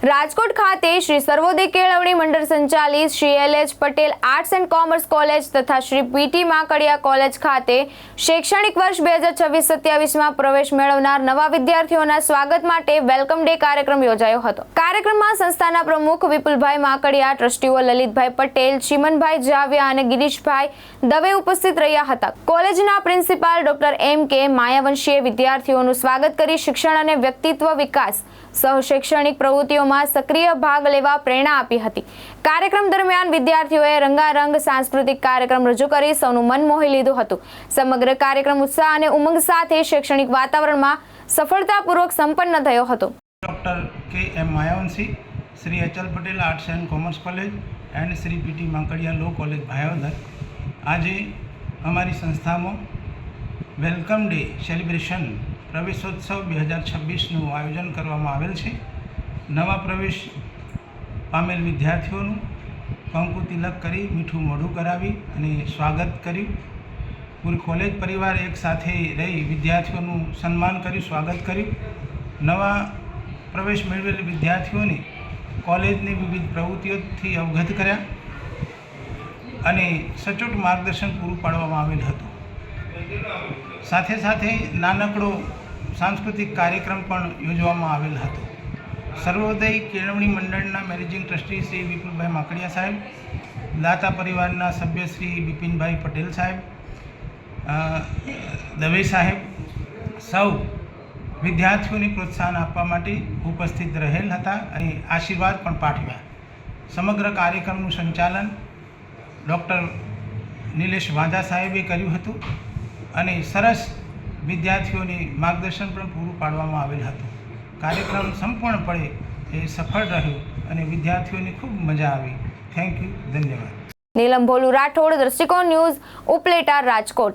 રાજકોટ ખાતે શ્રી સર્વોદય કેળવણી મંડળ સંચાલિત Shri L H. Patel arts and commerce college તથા શ્રી પી.ટી. માકડિયા કોલેજ ખાતે શૈક્ષણિક વર્ષ 2026-27માં પ્રવેશ મેળવનાર નવા વિદ્યાર્થીઓના સ્વાગત માટે વેલકમ ડે કાર્યક્રમ યોજાયો હતો। કાર્યક્રમમાં સંસ્થાના પ્રમુખ વિપુલભાઈ માકડિયા, ટ્રસ્ટીઓ લલિતભાઈ પટેલ, ચીમનભાઈ જાવિયા અને ગિરીશભાઈ દવે ઉપસ્થિત રહ્યા હતા। કોલેજના પ્રિન્સિપાલ ડોક્ટર એમ.કે. માયાવંશીએ વિદ્યાર્થીઓનું સ્વાગત કરી શિક્ષણ અને વ્યક્તિત્વ વિકાસ સહ શૈક્ષણિક પ્રવૃત્તિઓમાં સક્રિય ભાગ લેવા પ્રેરણા આપી હતી। કાર્યક્રમ દરમિયાન વિદ્યાર્થીઓએ રંગારંગ સાંસ્કૃતિક કાર્યક્રમ રજૂ કરી સૌનું મન મોહી લીધું હતું। સમગ્ર કાર્યક્રમ ઉત્સાહ અને ઉમંગ સાથે શૈક્ષણિક વાતાવરણમાં સફળતાપૂર્વક સંપન્ન થયો હતો। Doctor K M. Mayavanshi, Shri H L. Patel arts and commerce college and Shri P T. Makadia law college Bhayodar આજે અમારી સંસ્થામાં વેલકમ ડે સેલિબ્રેશન પ્રવેશોત્સવ 2026નું આયોજન કરવામાં આવેલ છે। નવા પ્રવેશ પામેલ વિદ્યાર્થીઓનું કંકુ તિલક કરી મીઠું મોઢું કરાવી અને સ્વાગત કર્યું। પૂરી કોલેજ પરિવાર એક સાથે રહી વિદ્યાર્થીઓનું સન્માન કર્યું, સ્વાગત કર્યું। નવા પ્રવેશ મેળવેલ વિદ્યાર્થીઓને કોલેજની વિવિધ પ્રવૃત્તિઓથી અવગત કર્યા અને સચોટ માર્ગદર્શન પૂરું પાડવામાં આવેલ હતું। સાથે સાથે નાનકડો સાંસ્કૃતિક કાર્યક્રમ પણ યોજવામાં આવેલ હતો। સર્વોદય કેળવણી મંડળના મેનેજિંગ ટ્રસ્ટી શ્રી વિપુલભાઈ માકડિયા સાહેબ, દાતા પરિવારના સભ્ય શ્રી બિપિનભાઈ પટેલ સાહેબ, દવે સાહેબ સૌ વિદ્યાર્થીઓને પ્રોત્સાહન આપવા માટે ઉપસ્થિત રહેલ હતા અને આશીર્વાદ પણ પાઠવ્યા। સમગ્ર કાર્યક્રમનું સંચાલન ડૉક્ટર નિલેશ વાંઝા સાહેબે કર્યું હતું અને સરસ વિદ્યાર્થીઓને માર્ગદર્શન પણ પૂરું પાડવામાં આવેલ હતું। કાર્યક્રમ સંપૂર્ણપણે એ સફળ રહ્યો અને વિદ્યાર્થીઓને ખૂબ મજા આવી। થેન્ક યુ, ધન્યવાદ। નીલમ ભોલુ રાઠોડ, દ્રષ્ટિકોણ ન્યૂઝ, ઉપલેટા, રાજકોટ।